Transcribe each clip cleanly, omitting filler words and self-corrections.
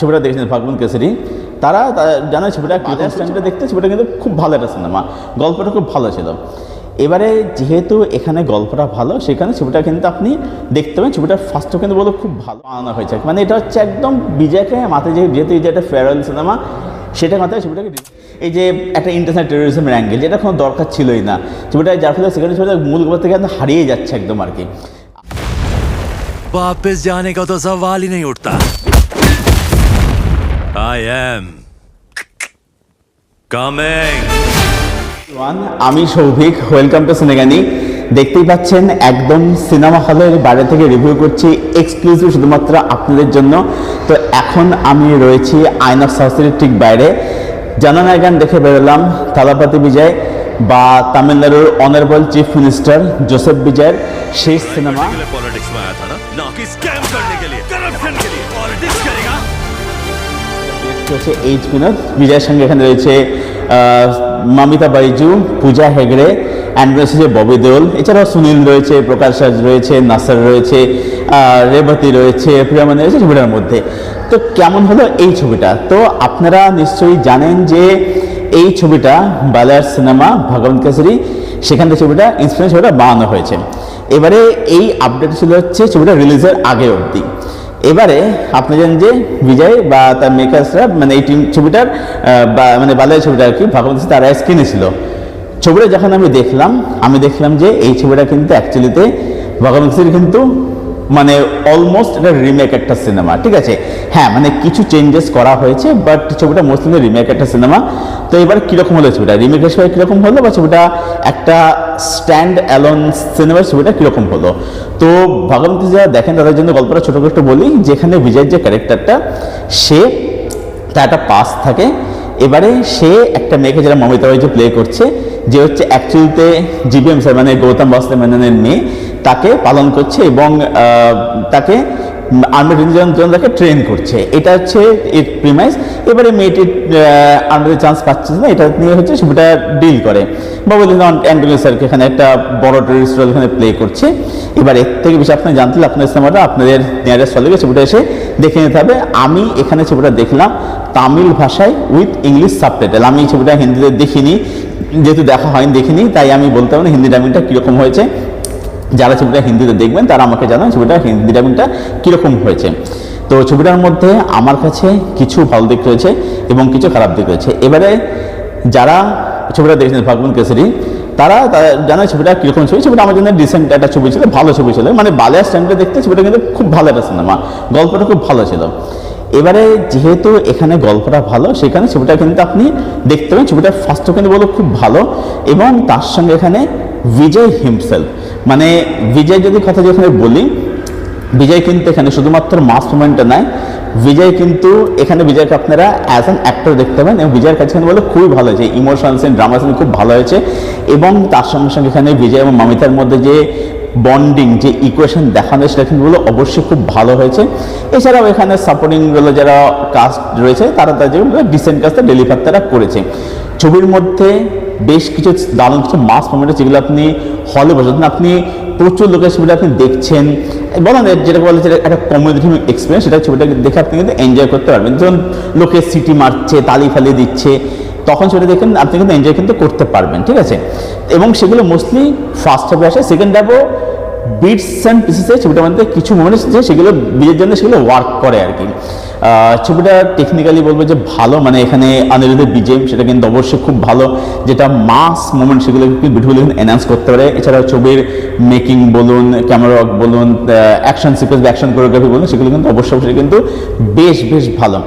ছবিটা দেখেছেন ফাগুন কেসরি, তারা জানে ছবিটা কিরকম স্ট্যান্ডে দেখতে, ছবিটা কিন্তু খুব ভালো একটা সিনেমা, গল্পটা খুব ভালো ছিল। এবারে যেহেতু এখানে গল্পটা ভালো, সেখানে ছবিটা কিন্তু আপনি দেখতে পাবেন ছবিটা ফার্স্টও কিন্তু বলো খুব ভালো বানানো হয়েছে। মানে এটা হচ্ছে একদম বিজয়কে মাথায়, যেহেতু এই যে একটা ফেয়ারওয়েল সিনেমা, সেটা মাথায় ছবিটাকে এই যে একটা ইন্টারন্যাশনাল টেরোরিজমের অ্যাঙ্গেল, যেটা কোনো দরকার ছিলই না ছবিটা, যার ফলে সেখানে ছবিটা মূল গল্প থেকে একদম হারিয়ে যাচ্ছে একদম আর কি। वापस जाने का तो सवाल ही नहीं उठता। I am coming. আমি সৌভিক, ওয়েলকাম টু সিনেগানি। দেখতেই পাচ্ছেন একদম সিনেমা হলের বাইরে থেকে রিভিউ করছি এক্সক্লুসিভ শুধুমাত্র আপনাদের জন্য। তো এখন আমি রয়েছি আইনক্স হাউসের ঠিক বাইরে। জননায়গান দেখে বেরোলাম থালাপতি বিজয় বা তামিলনাড়ুর অনারেবল চিফ মিনিস্টার জোসেফ বিজয়ের শেষ সিনেমা। पॉलिटिक्स में आया था ना कि स्कैम करने के लिए, करप्शन के लिए। पॉलिटिक्स करेगा। হচ্ছে এইচ বিনোদ, বিজয়ের সঙ্গে এখানে রয়েছে মামিতা বাইজু, পূজা হেগড়ে, অ্যান্ড রয়েছে যে ববি দেওল, এছাড়াও সুনীল রয়েছে, প্রকাশ রাজ রয়েছে, নাসার রয়েছে, রেবতী রয়েছে, প্রিয়ামণি রয়েছে ছবিটার মধ্যে। তো কেমন হলো এই ছবিটা? তো আপনারা নিশ্চয়ই জানেন যে এই ছবিটা বালার সিনেমা ভগবান কেসরি, সেখান থেকে ছবিটা ইন্সপিরেশন ছবিটা বানানো হয়েছে। এবারে এই আপডেট ছিল হচ্ছে ছবিটা রিলিজের আগে অবধি। এবারে আপনি জানেন যে বিজয় বা তার মেকার্সরা, মানে এই টিম ছবিটার মানে বালার ছবিটা আর কি ভগবান কেসরি তারা কিনেছিল। ছবিটা যখন আমি দেখলাম যে এই ছবিটা কিন্তু অ্যাকচুয়ালিতে ভগবান কেসরি কিন্তু মানে অলমোস্ট এটা রিমেক একটা সিনেমা, ঠিক আছে। হ্যাঁ, মানে কিছু চেঞ্জেস করা হয়েছে, বাট ছবিটা মোস্টলি রিমেক একটা সিনেমা। তো এবার কীরকম হলো ছবিটা, রিমেক হিসেবে কীরকম হলো, বা ছবিটা একটা স্ট্যান্ড অ্যালোন সিনেমার ছবিটা কীরকম হলো। তো ভগবান যারা দেখেন তাদের জন্য গল্পটা ছোটো করে একটু বলি। যেখানে বিজয়ের যে ক্যারেক্টারটা, সে তার একটা পাস থাকে। এবারে সে একটা মেয়েকে, যারা মমিতা বাইজু প্লে করছে, যে হচ্ছে অ্যাকচুয়ালিতে জিবিএম স্যার মানে গৌতম বাসুদেব মেননের মেয়ে, তাকে পালন করছে এবং তাকে আর্মির জন্য তাকে ট্রেন করছে। এটা হচ্ছে এর প্রিমাইস। এবারে মেয়েটি আর্মিতে চান্স পাচ্ছে না, এটা নিয়ে হচ্ছে ছবিটা ডিল করে। বাবুল অ্যান্ড্রু স্যারকে এখানে একটা বড় টেরিস্ট রোল এখানে প্লে করছে। এবার এর থেকে বেশি আপনি জানতে হলে আপনার সিনেমাটা আপনাদের নিয়ারেস্ট হলে ছবিটা এসে দেখে নিতে হবে। আমি এখানে ছবিটা দেখলাম তামিল ভাষায় উইথ ইংলিশ সাবটাইটেল। আমি এই ছবিটা হিন্দিতে দেখিনি, যেহেতু দেখা হয়নি দেখিনি, তাই আমি বলতে পারি হিন্দি ডাবিংটা কীরকম হয়েছে। যারা ছবিটা হিন্দিতে দেখবেন তারা আমাকে জানান ছবিটা হিন্দি ডাবিংটা কীরকম হয়েছে। তো ছবিটার মধ্যে আমার কাছে কিছু ভালো দিক রয়েছে এবং কিছু খারাপ দিক রয়েছে। এবারে যারা ছবিটা দেখছেন ফাগুন কেসরি, তারা জানে ছবিটা কীরকম ছবি। ছবিটা আমার জন্য ডিসেন্ট একটা ছবি ছিল, ভালো ছবি ছিল, মানে বালিয়া স্ট্যান্ডে দেখতে ছবিটা কিন্তু খুব ভালো একটা সিনেমা, গল্পটা খুব ভালো ছিল। এবারে যেহেতু এখানে গল্পটা ভালো, সেখানে ছবিটা কিন্তু আপনি দেখতে পাবেন ছবিটা ফার্স্টও কিন্তু বলো খুব ভালো, এবং তার সঙ্গে এখানে বিজয় হিমসেলফ, মানে বিজয় যদি কথা যেখানে বলি, বিজয় কিন্তু এখানে শুধুমাত্র মাস মুভমেন্টটা নয়, বিজয় কিন্তু এখানে বিজয়কে আপনারা অ্যাজ অ্যান অ্যাক্টর দেখতে পাবেন, এবং বিজয়ের কাছে বলে খুবই ভালো হয়েছে, ইমোশনাল সিন, ড্রামা সিন খুব ভালো হয়েছে। এবং তার সঙ্গে সঙ্গে এখানে বিজয় এবং মামিতার মধ্যে যে বন্ডিং, যে ইকুয়েশন দেখানো, সেটা কিন্তু বলে অবশ্যই খুব ভালো হয়েছে। এছাড়াও এখানে সাপোর্টিং রোলে যারা কাস্ট রয়েছে, তারা তাদের ডিসেন্ট কাজটা ডেলিভার তারা করেছে। ছবির মধ্যে বেশ কিছু দারুণ কিছু মাস মোমেন্ট, যেগুলো আপনি হলে বসেছেন, আপনি প্রচুর লোকের ছবিটা আপনি দেখছেন, বলেন যেটা বলে যে একটা কমেডি এক্সপিরিয়েন্স, সেটা ছবিটা দেখে আপনি কিন্তু এনজয় করতে পারবেন। যখন লোকে সিটি মারছে, তালি ফালি দিচ্ছে, তখন সেটা দেখেন আপনি কিন্তু এনজয় কিন্তু করতে পারবেন, ঠিক আছে। এবং সেগুলো মোস্টলি ফার্স্ট হাফে আসে, সেকেন্ড হাফও বিটস অ্যান্ড পিসেসে ছবিটার মধ্যে কিছু মোমেন্টস আছে সেগুলো বিয়ের জন্য সেগুলো ওয়ার্ক করে আর কি। ছবিটা টেকনিক্যালি বলবো যে ভালো, মানে এখানে অনিরুদ্ধের বিজেম সেটা কিন্তু অবশ্যই খুব ভালো, যেটা মাস মোমেন্ট সেগুলো কিন্তু বিউটিফুলি এনহ্যান্স করতে পারে। এছাড়াও ছবির মেকিং বলুন, ক্যামেরা ওয়ার্ক বলুন, অ্যাকশন সিকোয়েন্স বা অ্যাকশন কোরিওগ্রাফি বলুন, সেগুলো কিন্তু অবশ্যই কিন্তু বেশ ভালো।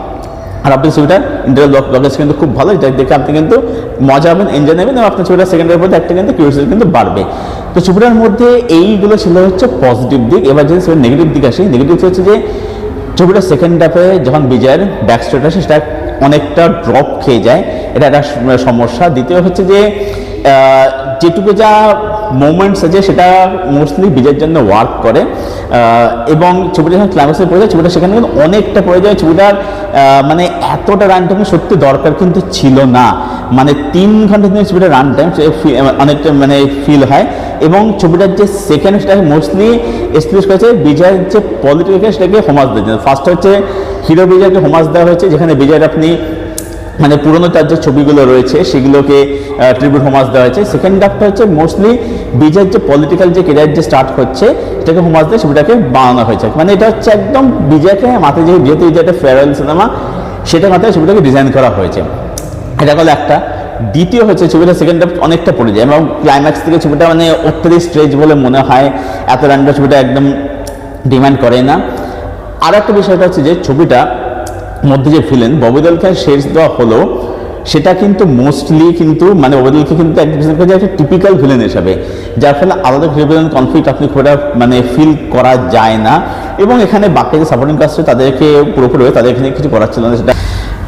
আর আপনি ছবিটা ইন্টারভিউ ব্লগেজ কিন্তু খুব ভালো, এটা দেখে আপনি কিন্তু মজা হবেন, এনজয় নেবেন, এবং আপনার ছবিটা সেকেন্ডের মধ্যে একটা কিন্তু কিউরিওসিটি কিন্তু বাড়বে। তো ছবিটার মধ্যে এইগুলো ছিল হচ্ছে পজিটিভ দিক। এবার যদি ছবির নেগেটিভ দিক আসে, নেগেটিভ হচ্ছে যে ছবিটা সেকেন্ড হাফে যখন বিজয়ের ব্যাক স্টোরি আসে, সেটা অনেকটা ড্রপ খেয়ে যায়, এটা একটা সমস্যা। দ্বিতীয় হচ্ছে যে যেটুকু যা মোমেন্টস আছে সেটা মোস্টলি বিজয়ের জন্য ওয়ার্ক করে, এবং ছবিটা যখন ক্লাইম্যাক্সে পড়ে যায়, ছবিটা সেখানে কিন্তু অনেকটা পড়ে যায়। ছবিটার মানে এতটা রান টাইম সত্যি দরকার কিন্তু ছিল না, মানে 3 ঘন্টা ছবিটা রান টাইম অনেকটা মানে ফিল হয়। এবং ছবিটার যে সেকেন্ড সেটাকে মোস্টলি এক্সপ্রেস করেছে বিজয়ের যে পলিটিক্যাল সেটাকে হোমাজ দিয়েছে। ফার্স্ট হচ্ছে হিরো বিজয়কে হোমাজ দেওয়া হয়েছে, যেখানে বিজয়ের আপনি মানে পুরনো তার যে ছবিগুলো রয়েছে সেগুলোকে ট্রিবিউট হোমাজ দেওয়া হয়েছে। সেকেন্ড হাফটা হচ্ছে মোস্টলি বিজয়ের যে পলিটিক্যাল যে কেরিয়ার যে স্টার্ট হচ্ছে সেটাকে হোমাজ দিয়ে ছবিটাকে বানানো হয়েছে। মানে এটা হচ্ছে একদম বিজয়কে মাথায় যেহেতু এটা একটা ফেয়ারওয়েল সিনেমা সেটা মাথায় ছবিটাকে ডিজাইন করা হয়েছে। এটা হলো একটা। দ্বিতীয় হচ্ছে ছবিটা সেকেন্ড হাফ অনেকটা পড়ে যায় এবং ক্লাইম্যাক্স থেকে ছবিটা মানে অত্যধিক স্ট্রেচ বলে মনে হয়, এত রান্ডা ছবিটা একদম ডিমান্ড করে না। আর একটা বিষয়টা হচ্ছে যে ছবিটা মধ্যে যে ভিলেন ববি দেওলকে শেষ দেওয়া হলো সেটা কিন্তু মোস্টলি কিন্তু মানে ববি দেওলকে কিন্তু একটা টিপিক্যাল ভিলেন হিসাবে, যার ফলে আলাদা ভিলেন কনফ্লিক্ট আপনি খুব মানে ফিল করা যায় না। এবং এখানে বাকি যে সাপোর্টিং কাস্ট তাদেরকে পুরোপুরি তাদের এখানে কিছু করার ছিল না,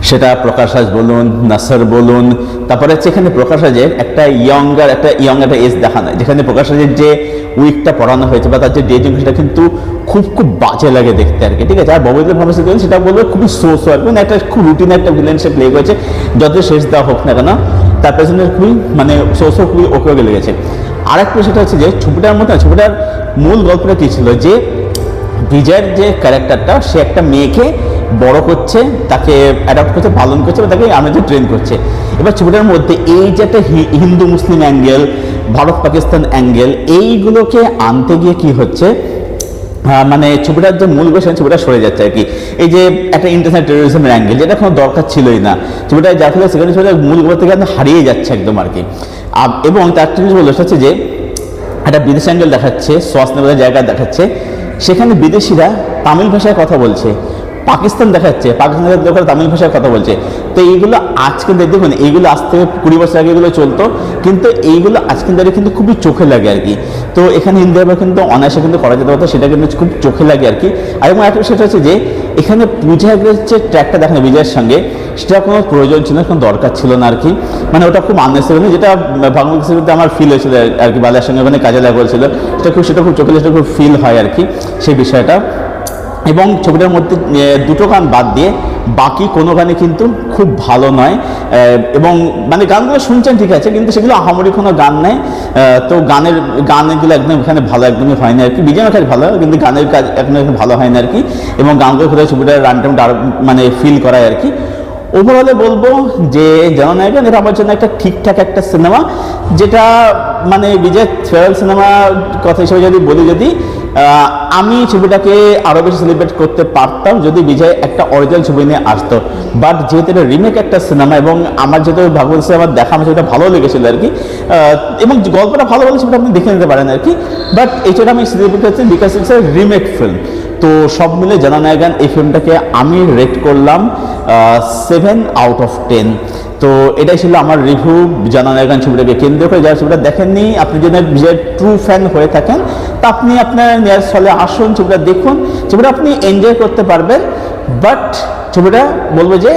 সেটা প্রকাশ রাজ বলুন, নাসার বলুন। তারপরে হচ্ছে এখানে প্রকাশ রাজের একটা ইয়ঙ্গার একটা এজ দেখা নাই, যেখানে প্রকাশ রাজের যে উইকটা পড়ানো হয়েছে বা তার যে ডেটিং সেটা কিন্তু খুব বাজে লাগে দেখতে আর কি, ঠিক আছে। আর ববিদের ভাবে সেটা বলবে খুবই সো আর কি, একটা খুব রুটিন একটা ভিলেন সে প্লে করেছে, যত শেষ দেওয়া হোক না কেন তার পেছনে খুবই মানে খুবই ওকে লেগেছে। আর একটা বিষয়টা হচ্ছে যে ছবিটার মধ্যে ছবিটার মূল গল্পটা কী ছিল, যে বিজয়ের যে ক্যারেক্টারটা সে একটা মেয়েকে বড় করছে, তাকে অ্যাডাপ্ট করছে, পালন করছে বা তাকে আমেরিকা ট্রেন করছে। এবার ছবিটার মধ্যে এই যে একটা হিন্দু মুসলিম অ্যাঙ্গেল, ভারত পাকিস্তান অ্যাঙ্গেল, এইগুলোকে আনতে গিয়ে কি হচ্ছে মানে ছবিটার যে মূল বিষয় ছবিটা সরে যাচ্ছে আর কি। এই যে একটা ইন্টারন্যাশনাল টেরোরিজমের অ্যাঙ্গেল যেটা কোনো দরকার ছিলই না ছবিটা, যার ফলে সেখানে ছবিটা মূল গল্প থেকে হারিয়ে যাচ্ছে একদম আর কি। এবং তার জিনিস বলে হচ্ছে যে একটা বিদেশ অ্যাঙ্গেল দেখাচ্ছে, শ্বাস নেওয়ার জায়গা দেখাচ্ছে, সেখানে বিদেশিরা তামিল ভাষায় কথা বলছে, পাকিস্তান দেখাচ্ছে পাকিস্তানের লোকেরা তামিল ভাষায় কথা বলছে। তো এইগুলো আজকে দেখুন, এইগুলো আজ থেকে 20 বছর আগে এগুলো চলতো, কিন্তু এইগুলো আজকে দাঁড়িয়ে কিন্তু খুবই চোখে লাগে আর কি। তো এখানে হিন্দি ভাষা কিন্তু অনায়াসে কিন্তু করা যেতে পারতো, সেটা কিন্তু খুব চোখে লাগে আর কি। আর এবং একটা বিষয়টা হচ্ছে যে এখানে পূজা হেগড়ের যে ট্র্যাকটা দেখানো বিজয়ের সঙ্গে, সেটা কোনো প্রয়োজন ছিল না, কোনো দরকার ছিল না আর কি। মানে ওটা খুব আননেসেসারি, যেটা বাংলা সিনেমাতে আমার ফিল হয়েছিল আর কি, বালার সঙ্গে ওখানে কাজে লাগা হয়েছিল, সেটা খুব চোখে সেটা খুব ফিল হয় আর কি সেই বিষয়টা। এবং ছবিটার মধ্যে দুটো গান বাদ দিয়ে বাকি কোনো গানে কিন্তু খুব ভালো নয়। এবং মানে গানগুলো শুনছেন ঠিক আছে, কিন্তু সেগুলো আহামরি কোনো গান নেই। তো গানগুলো একদম এখানে ভালো একদমই হয় না আর কি। বিজয়ের কাজ ভালো, কিন্তু গানের কাজ একদম ভালো হয় না আর কি। এবং গানগুলো কোথায় ছবিটার রানটাইমটা আরও মানে ফিল করায় আর কি। ওভারঅলে বলবো যে জননায়কন এটা আমার জন্য একটা ঠিকঠাক একটা সিনেমা, যেটা মানে বিজয়ের ফেয়ারওয়েল সিনেমা কথা হিসেবে যদি বলি, যদি আমি ছবিটাকে আরও বেশি সেলিব্রেট করতে পারতাম যদি বিজয় একটা অরিজিনাল ছবি নিয়ে আসতো। বাট যেহেতু এটা রিমেক একটা সিনেমা এবং আমার যেহেতু ভাগবত সিনেমা দেখা আমার ছবিটা ভালো লেগেছিলো আর কি, এবং গল্পটা ভালো বলে ছবিটা আপনি দেখে নিতে পারেন আর কি। বাট এই ছবিটা আমি সেলিব্রেট করছি because it's a remake film. তো সব মিলে জননায়কন এই ফিল্মটাকে আমি রেট করলাম 7 out of 10। তো এটাই ছিল আমার রিভিউ জননায়কন ছবিটাকে কেন্দ্র করে। যারা ছবিটা দেখেননি, আপনি যদি বিজয়ের ট্রু ফ্যান হয়ে থাকেন তা আপনি আপনার নেয়ার স্থলে আসুন, ছবিটা দেখুন, ছবিটা আপনি এনজয় করতে পারবেন। বাট ছবিটা বলবো যে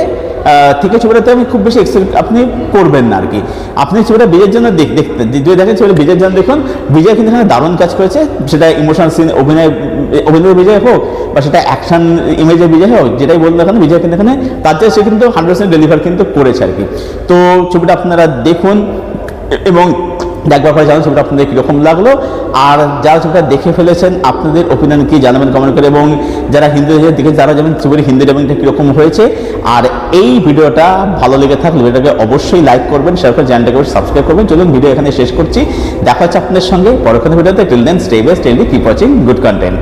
ঠিক আছে, ছবিটাতে আমি খুব বেশি এক্সপেক্ট আপনি করবেন না আর কি। আপনি ছবিটা বিজয়ের জন্য দেখতে যদি দেখেন ছবিটা বিজয়ের জন্য দেখুন। বিজয় কিন্তু এখানে দারুণ কাজ করেছে, সেটা ইমোশনাল সিন অভিনয় বিজয় হোক বা সেটা অ্যাকশন ইমেজের বিজয় হোক, যেটাই বলবো এখানে বিজয় কিন্তু এখানে তার চেয়ে সে কিন্তু 100% ডেলিভার কিন্তু করেছে আর কি। তো ছবিটা আপনারা দেখুন এবং দেখবার পরে জানান ছবিটা আপনাদের কীরকম লাগলো। আর যারা ছবিটা দেখে ফেলেছেন আপনাদের ওপিনিয়ন কি জানাবেন কমেন্ট করে, এবং যারা হিন্দি দেখে যারা যাবেন ছবির হিন্দি ডাবিংটা কীরকম হয়েছে। আর এই ভিডিওটা ভালো লেগে থাকলে ভিডিওটাকে অবশ্যই লাইক করবেন, শেয়ার করে চ্যানেলটাকে সাবস্ক্রাইব করবেন। চলুন ভিডিও এখানে শেষ করছি, দেখা হচ্ছে আপনাদের সঙ্গে পরবর্তী ভিডিওতে। Till then stay best, stay keep watching good content.